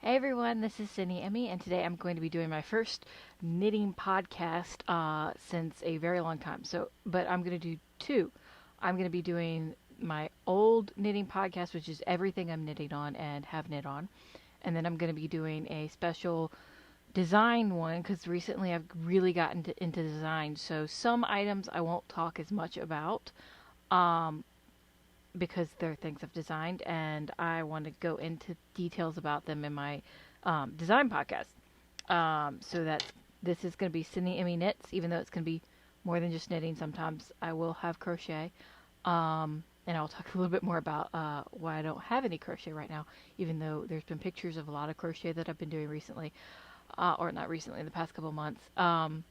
Hey everyone, this is CineEmi, and today I'm going to be doing my first knitting podcast since a very long time. But I'm going to do two. I'm going to be doing my old knitting podcast, which is everything I'm knitting on and have knit on, and then I'm going to be doing a special design one because recently I've really gotten into design. So some items I won't talk as much about. Um, because they're things I've designed, and I want to go into details about them in my design podcast. So that's this is going to be CineEmi knits, even though it's going to be more than just knitting. Sometimes I will have crochet, and I'll talk a little bit more about why I don't have any crochet right now, even though there's been pictures of a lot of crochet that I've been doing recently, or not recently, in the past couple months. And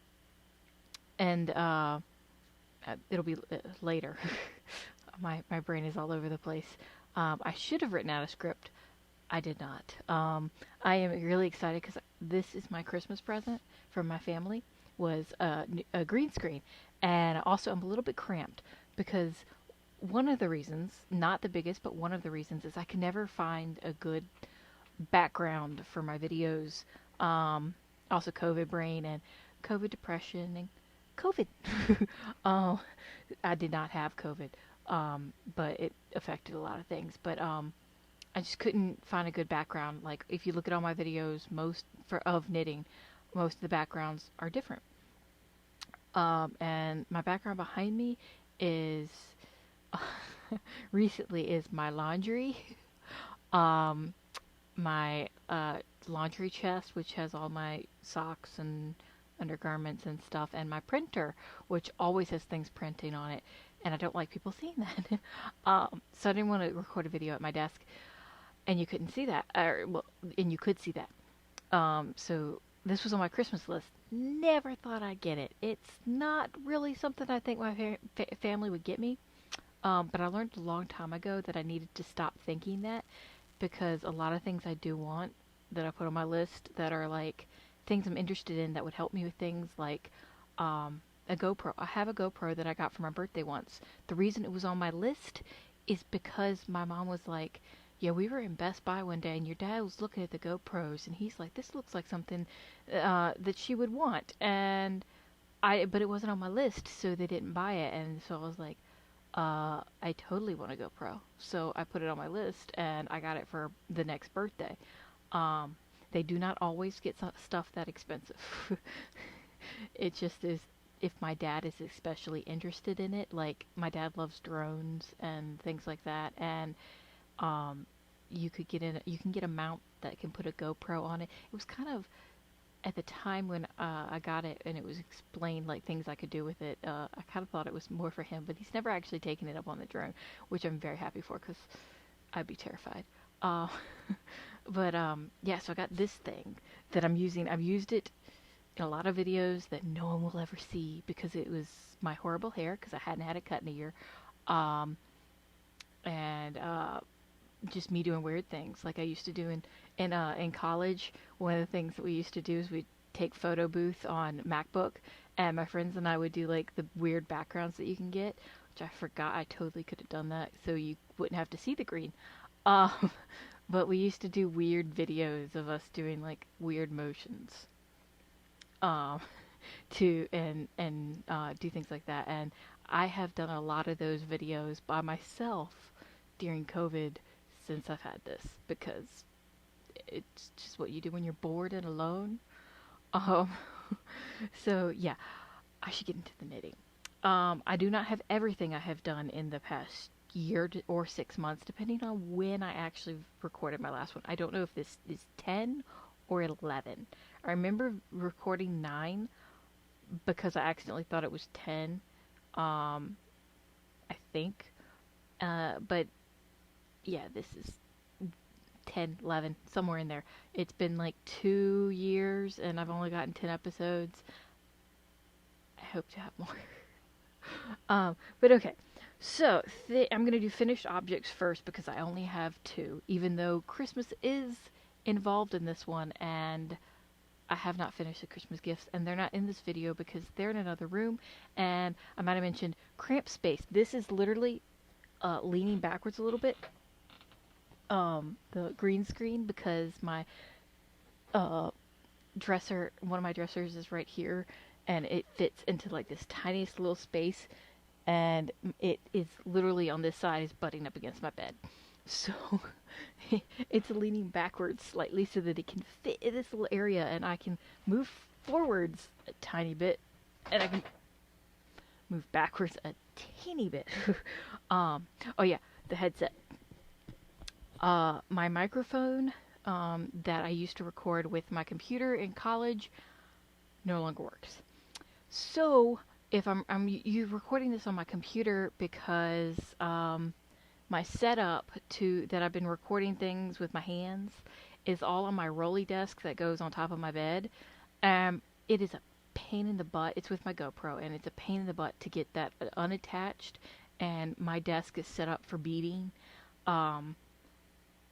It'll be later. My brain is all over the place. I should have written out a script. I did not. I am really excited because this is my Christmas present from my family. Was a green screen, and also I'm a little bit cramped because one of the reasons, not the biggest, but one of the reasons is I can never find a good background for my videos. Also COVID brain and COVID depression and COVID. um, I did not have COVID, but it affected a lot of things. But I just couldn't find a good background. Like if you look at all my videos, of knitting, most of the backgrounds are different. And my background behind me is recently is my laundry, um, my laundry chest, which has all my socks and undergarments and stuff, and my printer, which always has things printing on it, and I don't like people seeing that. So I didn't want to record a video at my desk, and you couldn't see that, and you could see that. So this was on my Christmas list. Never thought I'd get it. It's not really something I think my family would get me. But I learned a long time ago that I needed to stop thinking that because a lot of things I do want that I put on my list that are like things I'm interested in that would help me with things like a GoPro. I have a GoPro that I got for my birthday once. The reason it was on my list is because my mom was like, yeah, we were in Best Buy one day and your dad was looking at the GoPros and he's like, this looks like something that she would want. But it wasn't on my list, so they didn't buy it. And so I was like, I totally want to go pro. So I put it on my list and I got it for the next birthday. Um, they do not always get stuff that expensive. It just is if my dad is especially interested in it. Like my dad loves drones and things like that, and um, you can get a mount that can put a GoPro on it. It was kind of at the time when I got it and it was explained like things I could do with it, I kind of thought it was more for him, but he's never actually taken it up on the drone, which I'm very happy for because I'd be terrified. Uh, but yeah, so I got this thing that I'm using. I've used it in a lot of videos that no one will ever see because it was my horrible hair because I hadn't had it cut in a year. Um, and just me doing weird things like I used to do in college. One of the things that we used to do is we'd take photo booth on MacBook, and my friends and I would do like the weird backgrounds that you can get, which I forgot I totally could have done that so you wouldn't have to see the green. Um, but we used to do weird videos of us doing like weird motions. Um, to and do things like that. And I have done a lot of those videos by myself during COVID since I've had this because it's just what you do when you're bored and alone. Um, so yeah, I should get into the knitting. I do not have everything I have done in the past year or 6 months, depending on when I actually recorded my last one. I don't know if this is 10 or 11. I remember recording 9 because I accidentally thought it was 10. I think. But yeah, this is 10, 11, somewhere in there. It's been like 2 years and I've only gotten 10 episodes. I hope to have more. But okay. So, I'm going to do finished objects first because I only have 2, even though Christmas is involved in this one and I have not finished the Christmas gifts and they're not in this video because they're in another room and I might have mentioned cramped space. This is literally leaning backwards a little bit, the green screen, because my uh, dresser, one of my dressers is right here, and it fits into like this tiniest little space, and it is literally on this side is butting up against my bed. So it's leaning backwards slightly so that it can fit in this little area, and I can move forwards a tiny bit, and I can move backwards a teeny bit. Oh yeah, the headset. My microphone that I used to record with my computer in college no longer works. So if I'm you recording this on my computer because my setup to that I've been recording things with my hands is all on my rolly desk that goes on top of my bed. It is a pain in the butt. It's with my GoPro, and it's a pain in the butt to get that unattached. And my desk is set up for beating,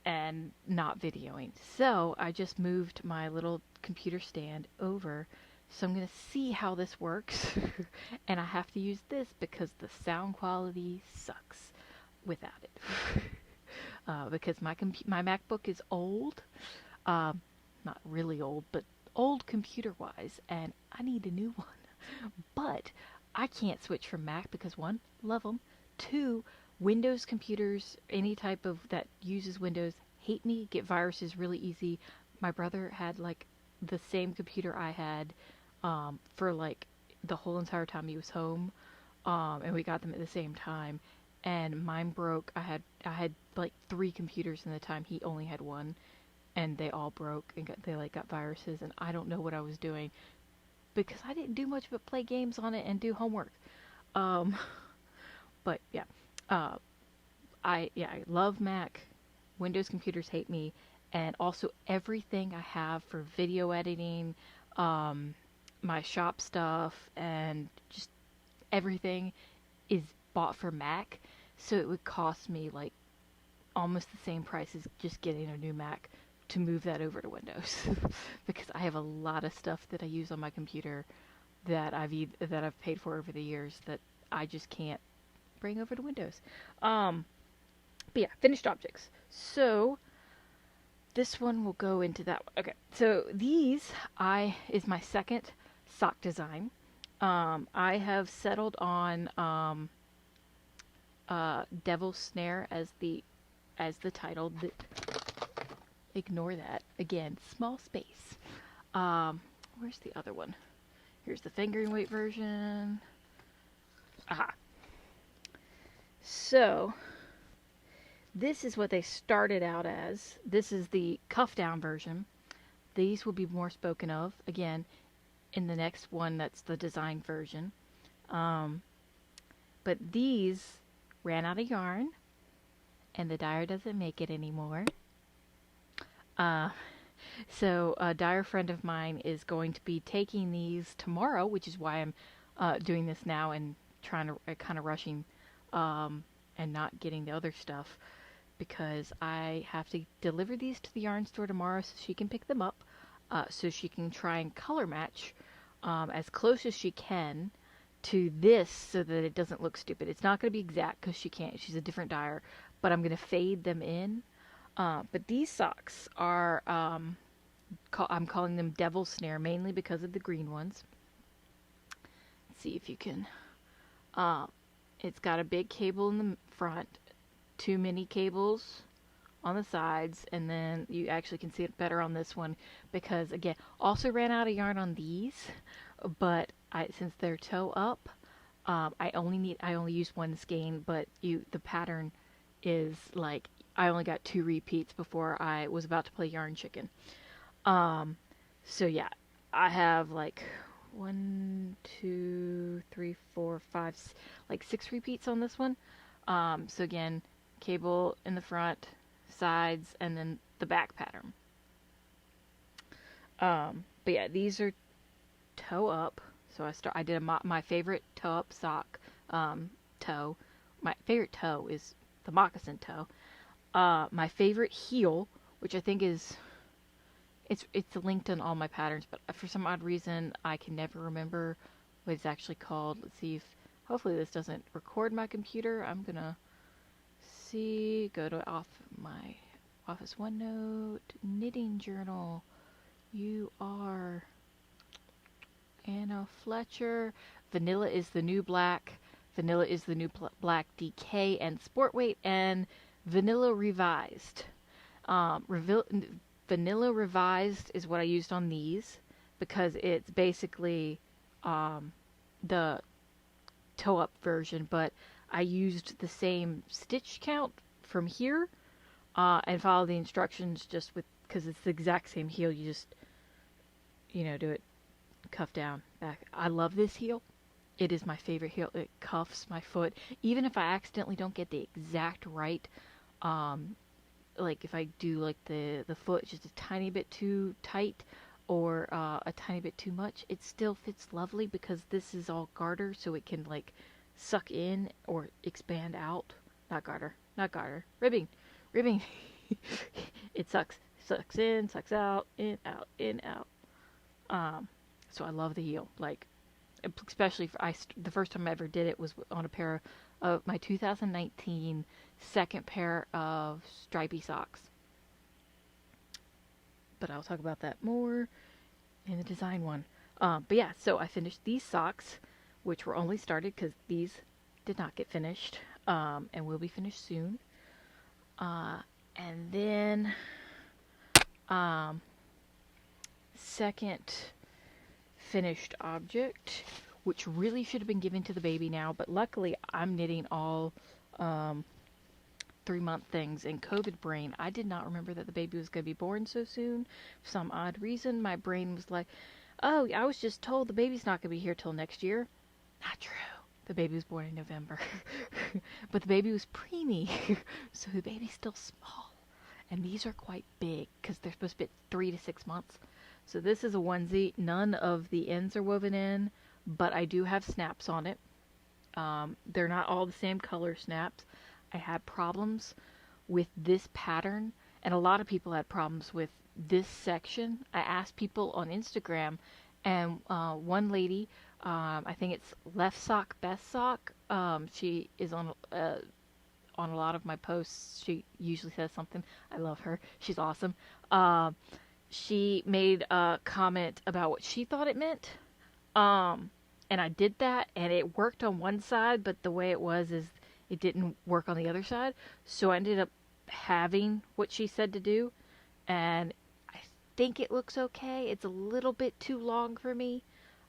and not videoing. So I just moved my little computer stand over. So I'm going to see how this works. And I have to use this because the sound quality sucks without it. Because my MacBook is old. Not really old, but old computer-wise. And I need a new one. But I can't switch from Mac because, one, love them. Two, Windows computers, any type of that uses Windows, hate me, get viruses really easy. My brother had like the same computer I had for like the whole entire time he was home, and we got them at the same time. And mine broke. I had like 3 computers in the time he only had one, and they all broke and got viruses. And I don't know what I was doing because I didn't do much but play games on it and do homework. Um, but yeah. I love Mac. Windows computers hate me, and also everything I have for video editing, my shop stuff, and just everything is bought for Mac. So it would cost me like almost the same price as just getting a new Mac to move that over to Windows, because I have a lot of stuff that I use on my computer that I've paid for over the years that I just can't bring over to Windows. But yeah, finished objects. So this one will go into that one. Okay, so these is my second sock design. I have settled on Devil's Snare as the title. Ignore that again. Small space. Where's the other one? Here's the fingering weight version. Aha. So this is what they started out as. This is the cuff down version. These will be more spoken of again in the next one. That's the design version. But these ran out of yarn, and the dyer doesn't make it anymore. So a dyer friend of mine is going to be taking these tomorrow, which is why I'm doing this now and trying to kind of rushing and not getting the other stuff, because I have to deliver these to the yarn store tomorrow so she can pick them up, so she can try and color match as close as she can to this so that it doesn't look stupid. It's not going to be exact because she can't. She's a different dyer, but I'm going to fade them in. But these socks are, I'm calling them Devil's Snare mainly because of the green ones. Let's see if you can. It's got a big cable in the front, 2 mini cables on the sides, and then you actually can see it better on this one because, again, also ran out of yarn on these, but since they're toe up, I only use one skein, but the pattern is like I only got 2 repeats before I was about to play Yarn Chicken. So yeah, I have like 1, 2, 3, 4, 5, like 6 repeats on this one. So again, cable in the front, sides, and then the back pattern. But yeah, these are toe up. So I did my favorite toe up sock, toe. My favorite toe is the moccasin toe. My favorite heel, which I think is, it's linked on all my patterns, but for some odd reason I can never remember what it's actually called. Let's see if, hopefully this doesn't record my computer. I'm gonna go to my Office OneNote, knitting journal, You are Anna Fletcher. Vanilla is the new black. Vanilla is the new black DK and sport weight, and vanilla revised. Vanilla revised is what I used on these because it's basically the toe up version, but I used the same stitch count from here and followed the instructions just with because it's the exact same heel. You just do it cuff down back. I love this heel. It is my favorite heel. It cuffs my foot even if I accidentally don't get the exact right like if I do like the foot just a tiny bit too tight or a tiny bit too much, it still fits lovely because this is all garter, so it can like suck in or expand out. Not garter, ribbing. It sucks in, sucks out, in, out, in, out. So I love the heel. Like, especially the first time I ever did it was on a pair of my 2019 second pair of stripy socks. But I'll talk about that more in the design one. But yeah, so I finished these socks, which were only started because these did not get finished, and will be finished soon. And then, second finished object, which really should have been given to the baby now, but luckily I'm knitting all 3-month things. In COVID brain, I did not remember that the baby was going to be born so soon. For some odd reason, my brain was like, oh, I was just told the baby's not going to be here till next year. Not true. The baby was born in November. But the baby was preemie, so the baby's still small. And these are quite big because they're supposed to be 3 to 6 months. So this is a onesie. None of the ends are woven in, but I do have snaps on it. They're not all the same color snaps. I had problems with this pattern, and a lot of people had problems with this section. I asked people on Instagram, and one lady, I think it's Left Sock Best Sock, she is on a lot of my posts. She usually says something. I love her. She's awesome. She made a comment about what she thought it meant. And I did that, and it worked on one side, but the way it was is it didn't work on the other side. So I ended up having what she said to do, and I think it looks okay. It's a little bit too long for me,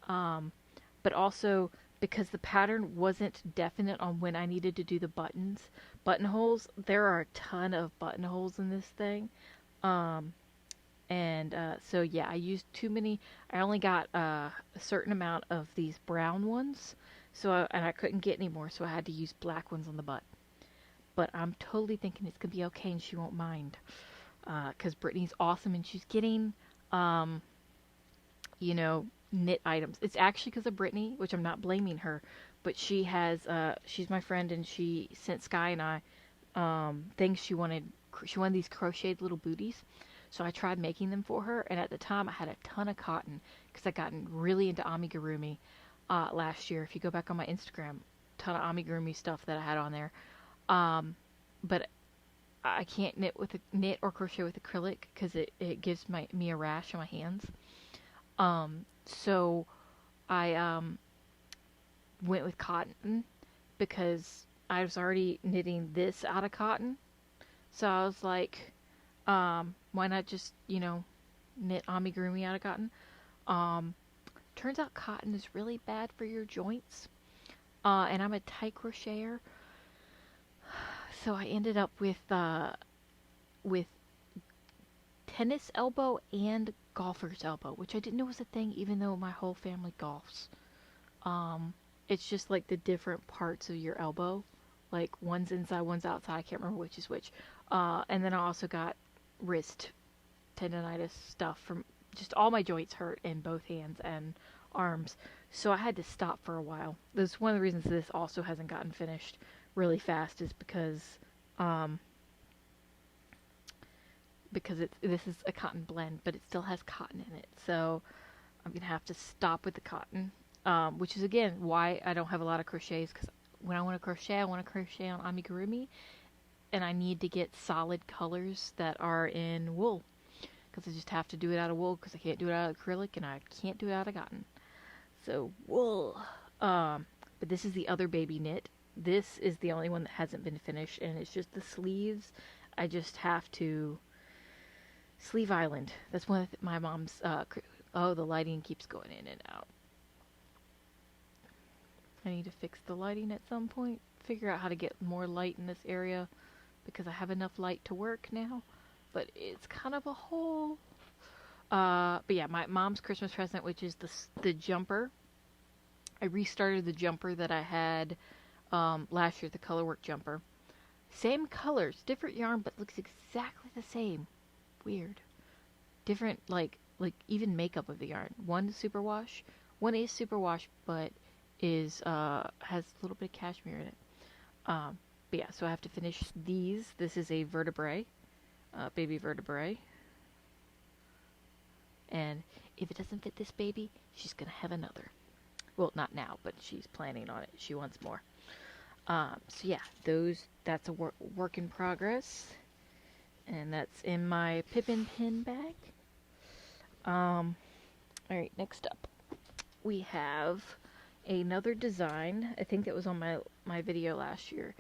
but also because the pattern wasn't definite on when I needed to do the buttonholes. There are a ton of buttonholes in this thing. So yeah, I used too many. I only got a certain amount of these brown ones, and I couldn't get any more, so I had to use black ones on the butt. But I'm totally thinking it's gonna be okay, and she won't mind, because Brittany's awesome, and she's getting, knit items. It's actually because of Brittany, which I'm not blaming her, but she has, she's my friend, and she sent Sky and I things she wanted. She wanted these crocheted little booties. So I tried making them for her, and at the time I had a ton of cotton because I gotten really into amigurumi last year. If you go back on my Instagram, ton of amigurumi stuff that I had on there. But I can't knit or crochet with acrylic because it gives me a rash on my hands. So I went with cotton because I was already knitting this out of cotton. So I was like, why not just, knit amigurumi out of cotton? Turns out cotton is really bad for your joints. And I'm a tight crocheter. So I ended up with tennis elbow and golfer's elbow, which I didn't know was a thing even though my whole family golfs. It's just like the different parts of your elbow. Like one's inside, one's outside. I can't remember which is which. And then I also got wrist tendonitis stuff from just all my joints hurt in both hands and arms. So I had to stop for a while. That's one of the reasons this also hasn't gotten finished really fast is because this is a cotton blend, but it still has cotton in it. So I'm going to have to stop with the cotton, which is again why I don't have a lot of crochets, because when I want to crochet on amigurumi, and I need to get solid colors that are in wool. because I just have to do it out of wool because I can't do it out of acrylic and I can't do it out of cotton. So wool. But this is the other baby knit. This is the only one that hasn't been finished, and it's just the sleeves. I just have to Sleeve Island. That's one of my mom's. Oh, the lighting keeps going in and out. I need to fix the lighting at some point. Figure out how to get more light in this area because I have enough light to work now. But it's kind of a hole. But yeah, my mom's Christmas present, which is the jumper. I restarted the jumper that I had last year, the Colorwork Jumper. Same colors, different yarn, but looks exactly the same. Weird. Different, like even makeup of the yarn. One is superwash. One is superwash, but has a little bit of cashmere in it. But yeah, so I have to finish these. This is a vertebrae, baby vertebrae. And if it doesn't fit this baby, she's gonna have another. Well, not now, but she's planning on it. She wants more. So yeah, that's a work in progress. And that's in my Pippin pin bag. Alright, next up. We have another design. I think that was on my video last year.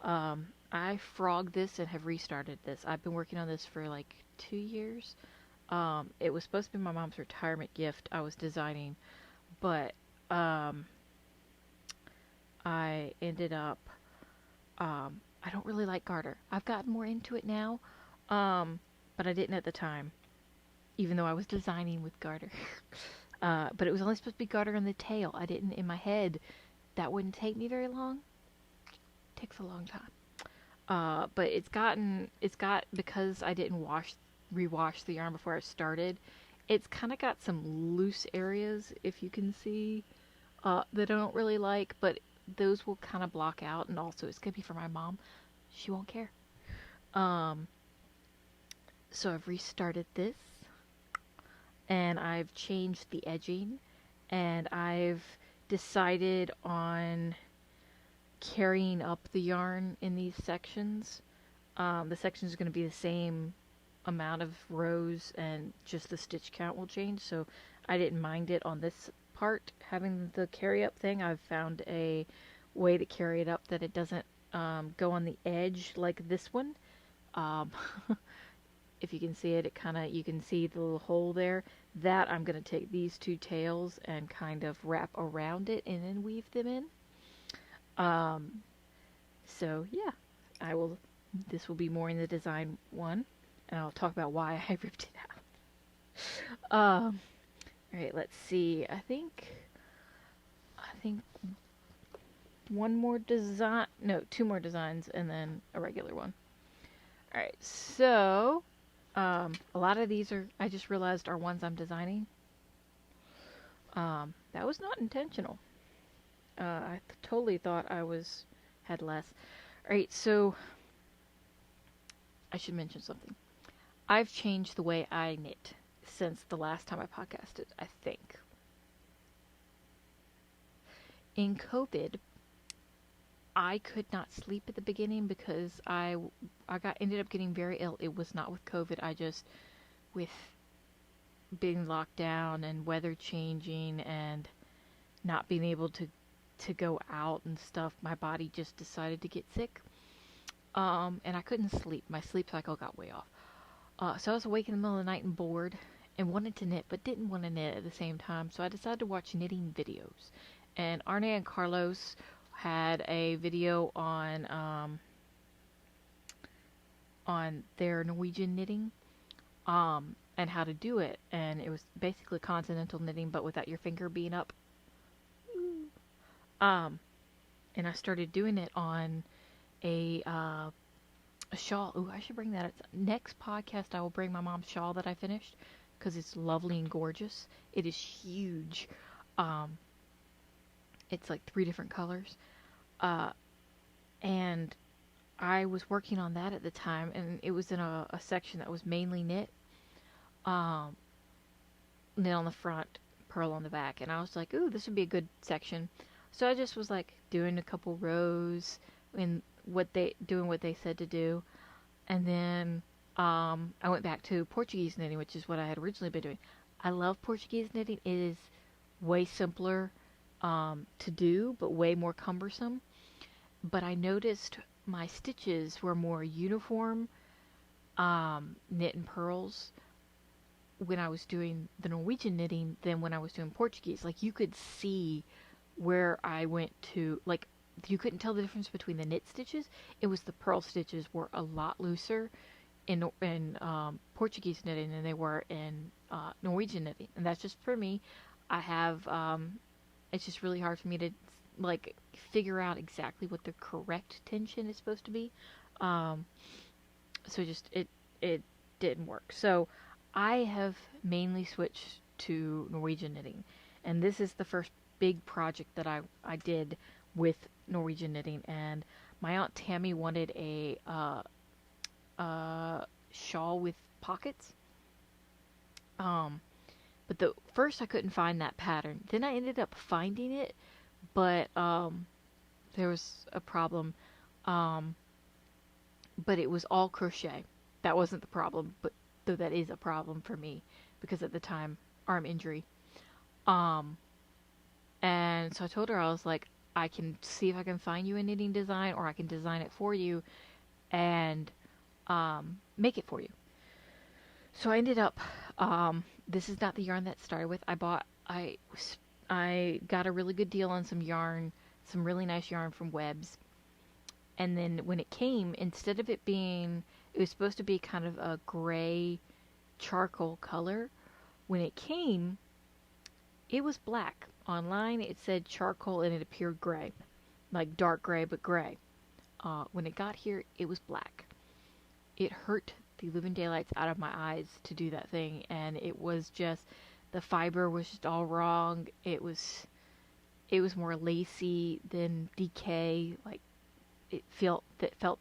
I frogged this and have restarted this. I've been working on this for like 2 years. It was supposed to be my mom's retirement gift I was designing, but I ended up, I don't really like garter. I've gotten more into it now, but I didn't at the time, even though I was designing with garter. But it was only supposed to be garter on the tail. I didn't, in my head, that wouldn't take me very long. It takes a long time. But because I didn't rewash the yarn before I started, it's kind of got some loose areas, if you can see, that I don't really like, but those will kind of block out, and also it's going to be for my mom. She won't care. So I've restarted this, and I've changed the edging, and I've decided on carrying up the yarn in these sections. The sections are going to be the same amount of rows, and just the stitch count will change, so I didn't mind it on this part having the carry up thing. I've found a way to carry it up that it doesn't go on the edge like this one. If you can see it, you can see the little hole there. That I'm going to take these two tails and kind of wrap around it and then weave them in. So yeah, this will be more in the design one, and I'll talk about why I ripped it out. Alright, let's see. I think two more designs and then a regular one. Alright, so a lot of these I just realized are ones I'm designing. That was not intentional. I totally thought I had less. Alright, so I should mention something. I've changed the way I knit since the last time I podcasted, I think. In COVID, I could not sleep at the beginning because I ended up getting very ill. It was not with COVID. With being locked down and weather changing and not being able to go out and stuff, my body just decided to get sick. And I couldn't sleep. My sleep cycle got way off. So I was awake in the middle of the night and bored and wanted to knit, but didn't want to knit at the same time. So I decided to watch knitting videos. And Arne and Carlos had a video on their Norwegian knitting, and how to do it. And it was basically continental knitting, but without your finger being up. And I started doing it on a shawl. Ooh, I should bring that. Next podcast, I will bring my mom's shawl that I finished, because it's lovely and gorgeous. It is huge. It's like 3 different colors. And I was working on that at the time, and it was in a section that was mainly knit. Knit on the front, purl on the back. And I was like, ooh, this would be a good section. So I just was like doing a couple rows in doing what they said to do. And then I went back to Portuguese knitting, which is what I had originally been doing. I love Portuguese knitting. It is way simpler to do, but way more cumbersome. But I noticed my stitches were more uniform, knit and purls when I was doing the Norwegian knitting than when I was doing Portuguese. Like you could see where I went to, like you couldn't tell the difference between the knit stitches. It was the purl stitches were a lot looser in Portuguese knitting than they were in Norwegian knitting, and that's just for me. I have it's just really hard for me to like figure out exactly what the correct tension is supposed to be. Um, so just it didn't work. So I have mainly switched to Norwegian knitting, and this is the first big project that I did with Norwegian knitting. And my aunt Tammy wanted a shawl with pockets. Um, but the first I couldn't find that pattern. Then I ended up finding it, but there was a problem. Um, but it was all crochet. That wasn't the problem, but though that is a problem for me because at the time arm injury. Um, and so I told her I was like, I can see if I can find you a knitting design, or I can design it for you and make it for you. So I ended up. This is not the yarn that started with. I got a really good deal on some yarn, some really nice yarn from Webs. And then when it came, instead of it being, it was supposed to be kind of a gray charcoal color. When it came, it was black. Online it said charcoal and it appeared gray, like dark gray but gray. When it got here, it was black. It hurt the living daylights out of my eyes to do that thing, and it was just, the fiber was just all wrong. It was more lacy than DK. Like it felt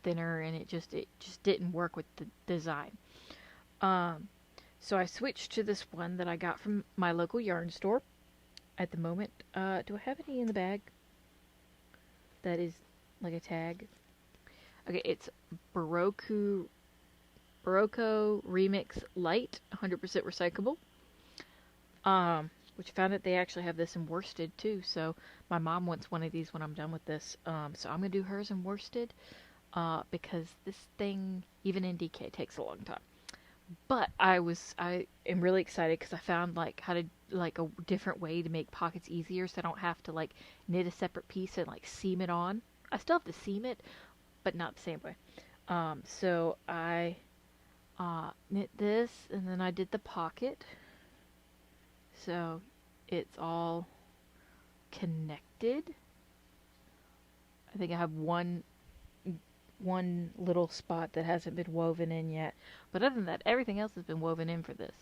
thinner, and it just didn't work with the design. So I switched to this one that I got from my local yarn store at the moment. Do I have any in the bag that is like a tag? Okay, it's Baroku Remix Light, 100% recyclable. Which I found that they actually have this in worsted too. So my mom wants one of these when I'm done with this. So I'm gonna do hers in worsted, because this thing, even in DK, takes a long time. But I am really excited because I found like how to, like, a different way to make pockets easier, so I don't have to like knit a separate piece and like seam it on. I still have to seam it, but not the same way. So I knit this, and then I did the pocket. So it's all connected. I think I have one little spot that hasn't been woven in yet. But other than that, everything else has been woven in for this.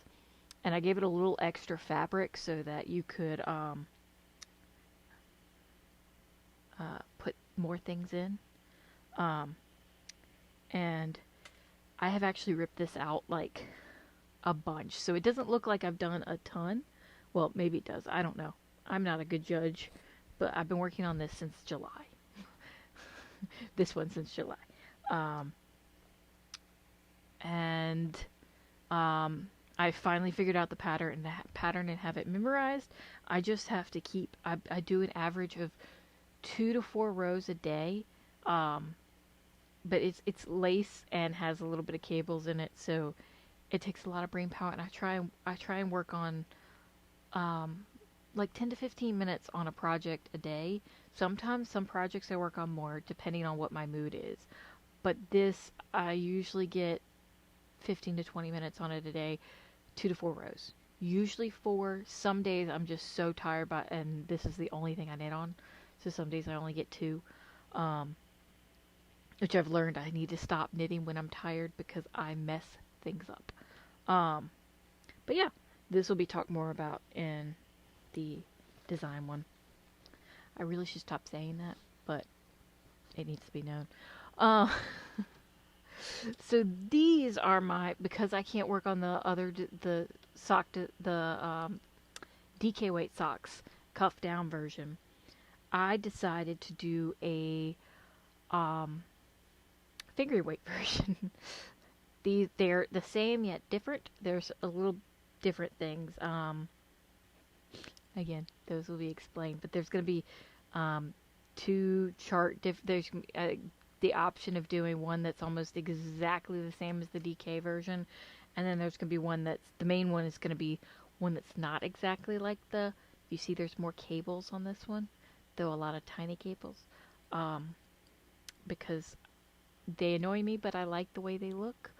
And I gave it a little extra fabric so that you could put more things in. And I have actually ripped this out like a bunch. So it doesn't look like I've done a ton. Well, maybe it does. I don't know. I'm not a good judge. But I've been working on this since July. This one since July. And I finally figured out the pattern and have it memorized. I just have to keep, I do an average of 2 to 4 rows a day. But it's lace and has a little bit of cables in it, so it takes a lot of brain power, and I try and work on like 10 to 15 minutes on a project a day. Sometimes some projects I work on more depending on what my mood is. But this, I usually get 15 to 20 minutes on it a day, 2 to 4 rows. Usually 4. Some days I'm just so tired and this is the only thing I knit on. So some days I only get 2. Which I've learned I need to stop knitting when I'm tired because I mess things up. But yeah, this will be talked more about in the design one. I really should stop saying that, but it needs to be known. So these are because I can't work on the DK weight socks cuff down version. I decided to do a finger weight version. they're the same yet different. There's a little different things. Again, those will be explained, but there's going to be two there's the option of doing one that's almost exactly the same as the DK version, and then there's going to be one that's the main one is going to be one that's not exactly like you see there's more cables on this one, though a lot of tiny cables, because they annoy me, but I like the way they look.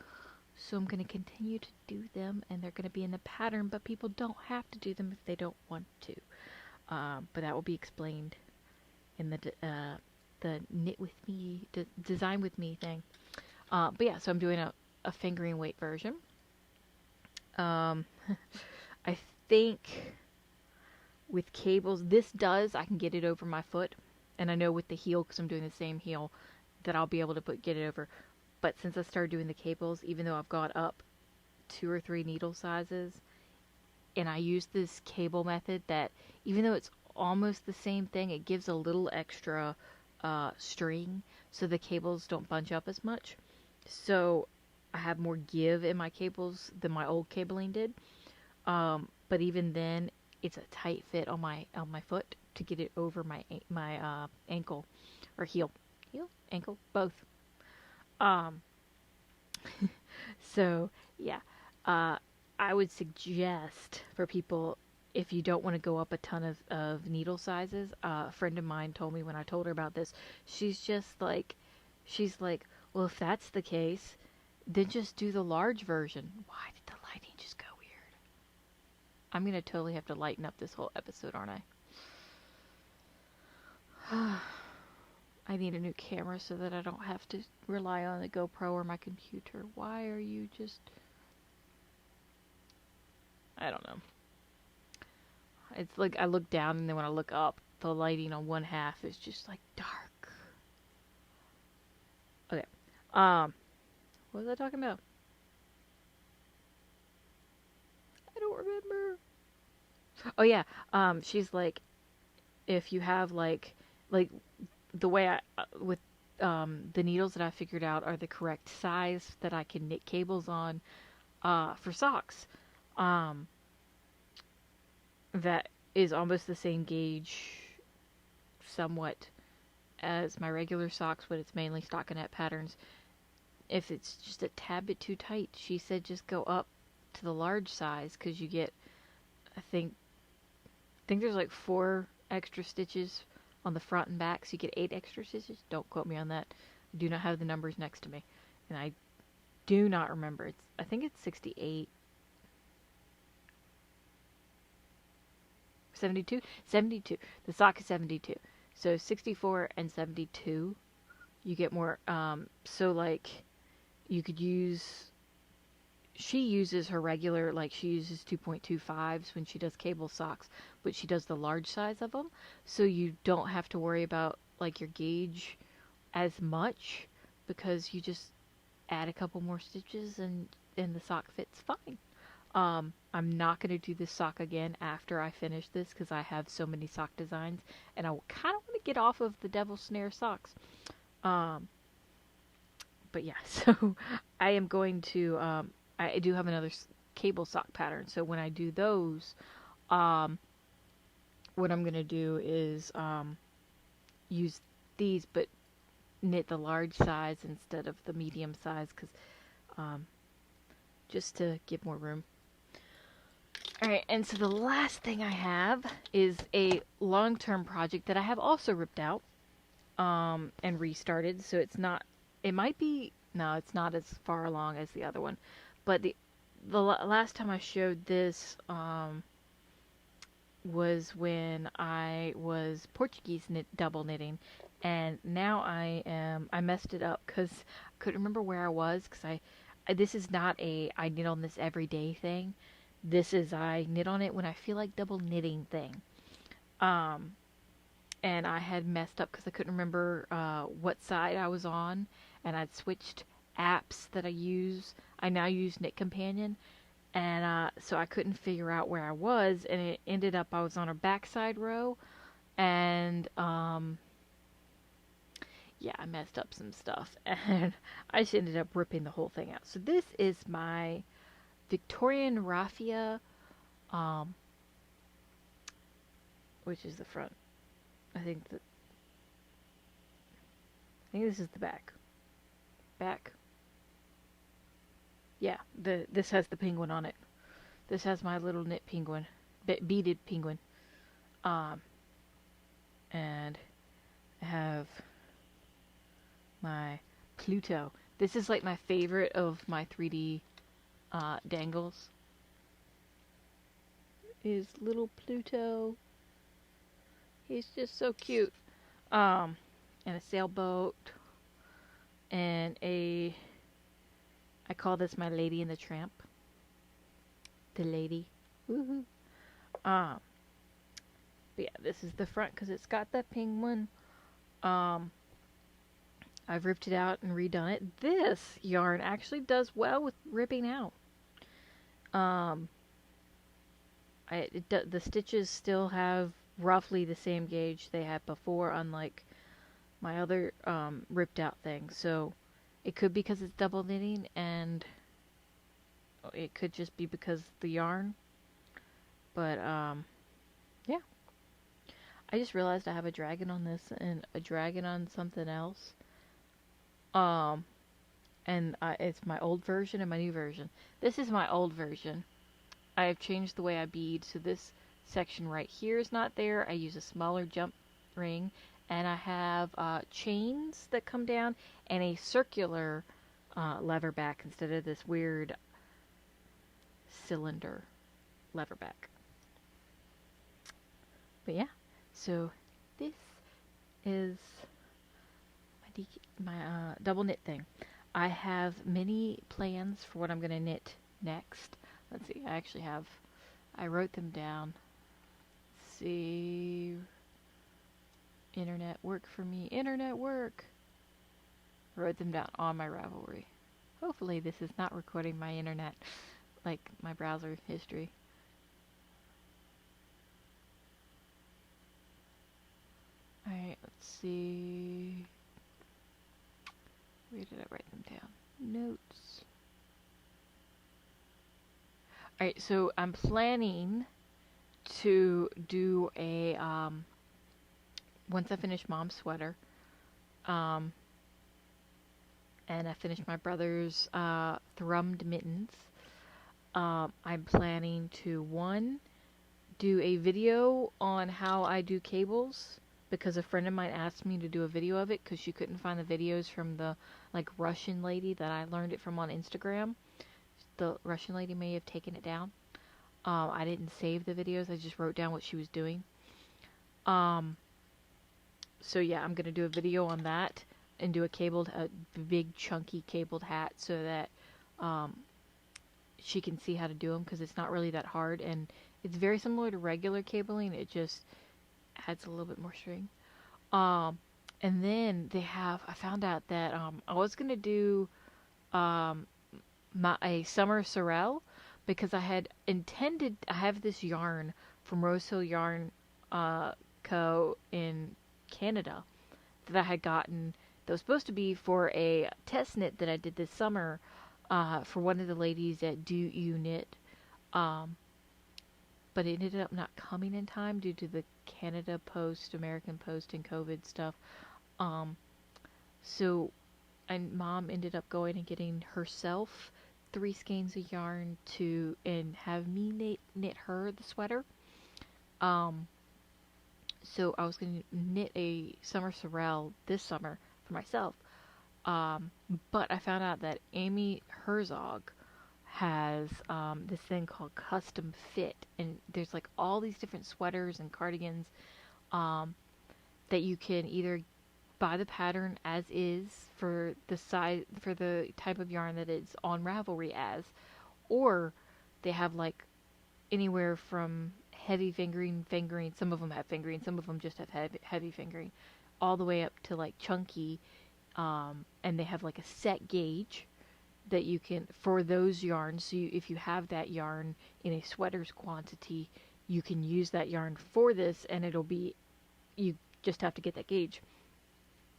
So I'm going to continue to do them, and they're going to be in the pattern, but people don't have to do them if they don't want to. But that will be explained in the knit with me, design with me thing. But yeah, so I'm doing a fingering weight version. I think with cables, I can get it over my foot, and I know with the heel, because I'm doing the same heel, that I'll be able to get it over. But since I started doing the cables, even though I've got up 2 or 3 needle sizes, and I use this cable method that, even though it's almost the same thing, it gives a little extra string so the cables don't bunch up as much. So I have more give in my cables than my old cabling did. But even then, it's a tight fit on my foot to get it over my ankle or heel, ankle, both. So yeah, I would suggest for people, if you don't want to go up a ton of needle sizes, a friend of mine told me when I told her about this, she's like, well, if that's the case, then just do the large version. Why did the lighting just go weird? I'm going to totally have to lighten up this whole episode, aren't I? I need a new camera so that I don't have to rely on the GoPro or my computer. Why are you just... I don't know. It's like I look down and then when I look up, the lighting on one half is just like dark. Okay. What was I talking about? I don't remember. Oh yeah. She's like, if you have like the way I with the needles that I figured out are the correct size that I can knit cables on for socks. That is almost the same gauge, somewhat, as my regular socks, but it's mainly stockinette patterns. If it's just a tad bit too tight, she said just go up to the large size, because you get, I think there's like 4 extra stitches on the front and back, so you get 8 extra stitches. Don't quote me on that. I do not have the numbers next to me, and I do not remember. I think it's 68. 72? 72. The sock is 72. So 64 and 72, you get more. So like, you could use... She uses her regular, like she uses 2.25s when she does cable socks, but she does the large size of them, so you don't have to worry about like your gauge as much, because you just add a couple more stitches and the sock fits fine. I'm not going to do this sock again after I finish this, because I have so many sock designs, and I kind of want to get off of the Devil Snare socks. But yeah, so I am going to... I do have another cable sock pattern, so when I do those, what I'm going to do is use these, but knit the large size instead of the medium size, because just to give more room. Alright, and so the last thing I have is a long-term project that I have also ripped out and restarted, so it's not... It might be... No, it's not as far along as the other one. But the last time I showed this was when I was Portuguese double knitting, and now I messed it up because I couldn't remember where I was, because this is not I knit on this everyday thing. This is I knit on it when I feel like double knitting thing. And I had messed up because I couldn't remember what side I was on, and I'd switched apps that I use. I now use Knit Companion, and so I couldn't figure out where I was, and it ended up I was on a backside row, and yeah, I messed up some stuff, and I just ended up ripping the whole thing out. So this is my Victorian raffia, um, which is the front. I think that I think this is the back. Back. Yeah, this has the penguin on it. This has my little knit penguin, beaded penguin. Um, and I have my Pluto. This is like my favorite of my 3D dangles. Is little Pluto. He's just so cute. And a sailboat. And I call this my Lady and the Tramp. The lady. Woohoo. But yeah, this is the front because it's got that penguin. I've ripped it out and redone it. This yarn actually does well with ripping out. The stitches still have roughly the same gauge they had before, unlike my other ripped out thing. So it could be because it's double knitting, and it could just be because the yarn. But yeah. I just realized I have a dragon on this and a dragon on something else. And it's my old version and my new version. This is my old version. I have changed the way I bead, so this section right here is not there. I use a smaller jump ring, and I have chains that come down and a circular lever back instead of this weird cylinder lever back. But yeah, so this is my double knit thing. I have many plans for what I'm going to knit next. Let's see, I wrote them down. Let's see, internet work for me, internet work. Wrote them down on my Ravelry. Hopefully this is not recording my internet, like my browser history. Alright, let's see. Where did I write them down? Notes. Alright, so I'm planning to do a, once I finish Mom's sweater, and I finish my brother's thrummed mittens, I'm planning to, one, do a video on how I do cables, because a friend of mine asked me to do a video of it because she couldn't find the videos from the like Russian lady that I learned it from on Instagram. The Russian lady may have taken it down. I didn't save the videos. I just wrote down what she was doing. So yeah, I'm gonna do a video on that and do a big chunky cabled hat so that she can see how to do them, because it's not really that hard and it's very similar to regular cabling. It just adds a little bit more string. And then I found out that I was gonna do a summer sorrel, because I had intended. I have this yarn from Rosehill Yarn Co. in Canada that I had gotten. That was supposed to be for a test knit that I did this summer for one of the ladies at Do You Knit. But it ended up not coming in time due to the Canada Post, American Post, and COVID stuff. So, and Mom ended up going and getting herself 3 skeins of yarn and have me knit her the sweater. So I was going to knit a summer sorrel this summer for myself. But I found out that Amy Herzog has this thing called Custom Fit, and there's like all these different sweaters and cardigans that you can either buy the pattern as is for the size, for the type of yarn that it's on Ravelry as, or they have like anywhere from heavy fingering, some of them have fingering, some of them just have heavy fingering, all the way up to like chunky, and they have like a set gauge that you can, for those yarns, so if you have that yarn in a sweater's quantity, you can use that yarn for this, and you just have to get that gauge.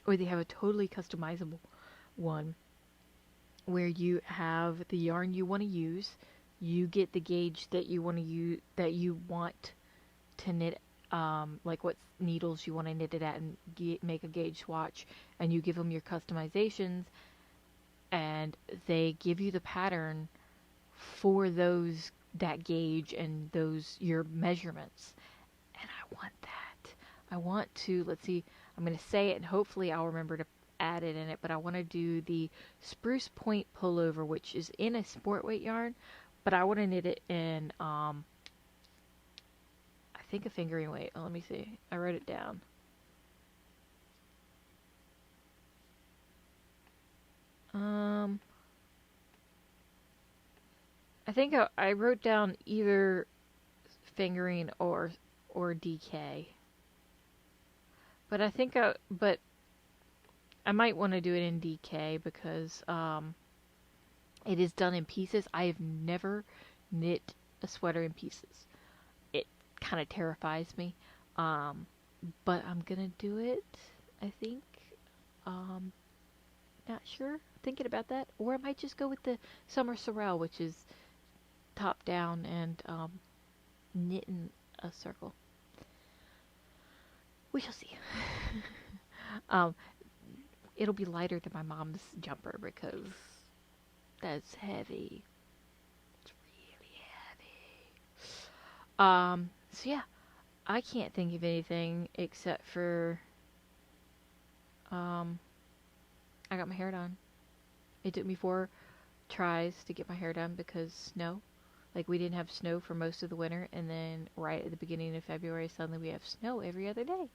or they have a totally customizable one where you have the yarn you want to use, you get the gauge that you want to use, that you want to knit, like what needles you want to knit it at, and make a gauge swatch, and you give them your customizations, and they give you the pattern for that gauge and those your measurements. And I want that. I want to, let's see, I'm going to say it and hopefully I'll remember to add it in it, but I want to do the spruce point pullover, which is in a sport weight yarn, but I want to knit it in I think a fingering weight. Oh, let me see. I wrote it down. I think I wrote down either fingering or DK. But I think but I might want to do it in DK because it is done in pieces. I have never knit a sweater in pieces. It kind of terrifies me. But I'm gonna do it, I think. Not sure. Thinking about that. Or I might just go with the Summer Sorrel, which is top down and knit in a circle. We shall see. It'll be lighter than my mom's jumper because that's heavy. It's really heavy. So yeah, I can't think of anything except for I got my hair done. It took me 4 tries to get my hair done because snow. Like, we didn't have snow for most of the winter, and then right at the beginning of February, suddenly we have snow every other day.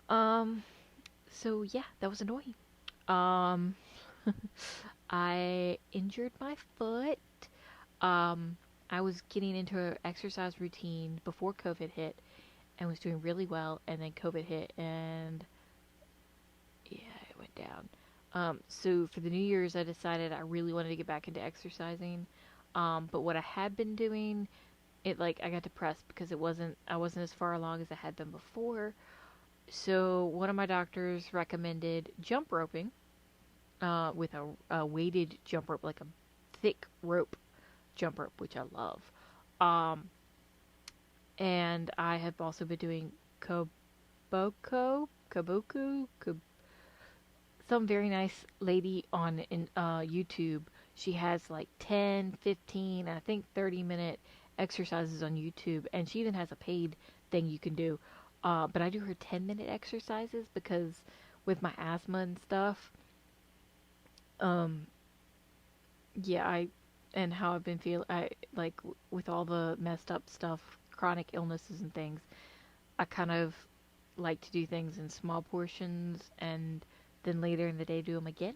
So yeah, that was annoying. I injured my foot. I was getting into an exercise routine before COVID hit and was doing really well, and then COVID hit, and yeah, it went down. So for the New Year's, I decided I really wanted to get back into exercising. But what I had been doing, I got depressed because I wasn't as far along as I had been before. So one of my doctors recommended jump roping, with a weighted jump rope, like a thick rope jump rope, which I love. And I have also been doing kaboku, some very nice lady on YouTube. She has like 10, 15, and I think 30-minute exercises on YouTube, and she even has a paid thing you can do. But I do her 10-minute exercises because with my asthma and stuff, yeah, and how I've been feeling, with all the messed up stuff, chronic illnesses and things, I kind of like to do things in small portions and then later in the day do them again.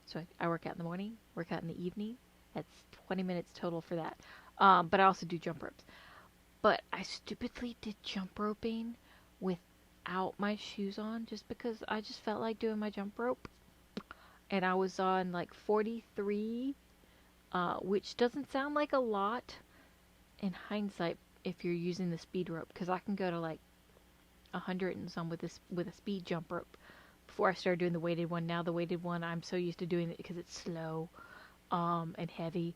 So I work out in the morning, work out in the evening. That's 20 minutes total for that. But I also do jump ropes. But I stupidly did jump roping without my shoes on just because I just felt like doing my jump rope. And I was on like 43, which doesn't sound like a lot in hindsight if you're using the speed rope, because I can go to like 100 and some with a speed jump rope before I started doing the weighted one. Now the weighted one, I'm so used to doing it because it's slow and heavy.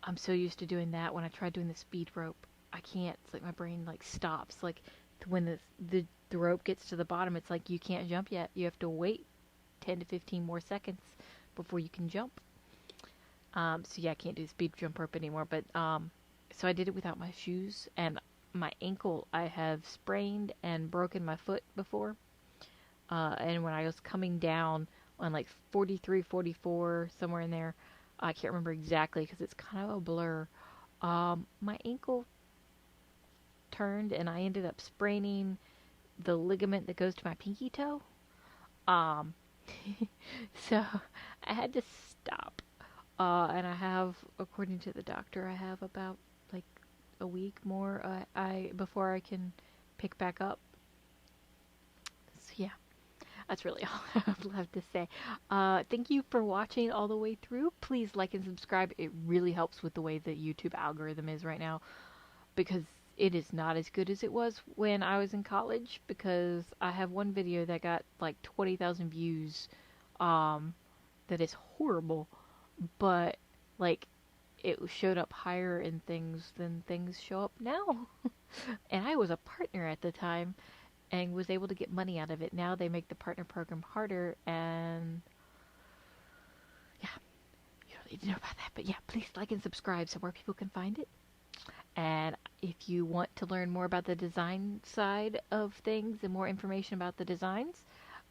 I'm so used to doing that. When I try doing the speed rope, I can't. It's like my brain like stops. Like when the rope gets to the bottom, it's like you can't jump yet. You have to wait 10 to 15 more seconds before you can jump. So yeah, I can't do the speed jump rope anymore. But so I did it without my shoes, and my ankle, I have sprained and broken my foot before. And when I was coming down on like 43, 44, somewhere in there, I can't remember exactly because it's kind of a blur. My ankle turned and I ended up spraining the ligament that goes to my pinky toe. So I had to stop. And I have, according to the doctor, I have about like a week more before I can pick back up. So yeah. That's really all I have left to say. Thank you for watching all the way through. Please like and subscribe. It really helps with the way the YouTube algorithm is right now, because it is not as good as it was when I was in college because I have one video that got like 20,000 views. Um, that is horrible, but like it showed up higher in things than things show up now. And I was a partner at the time and was able to get money out of it. Now they make the partner program harder, and yeah, you don't need to know about that. But yeah, please like and subscribe so more people can find it. And if you want to learn more about the design side of things and more information about the designs,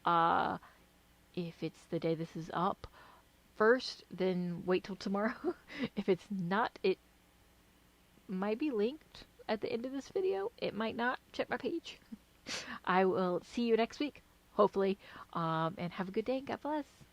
uh, if it's the day this is up first, then wait till tomorrow. If it's not, it might be linked at the end of this video. It might not. Check my page. I will see you next week, hopefully. And have a good day. God bless.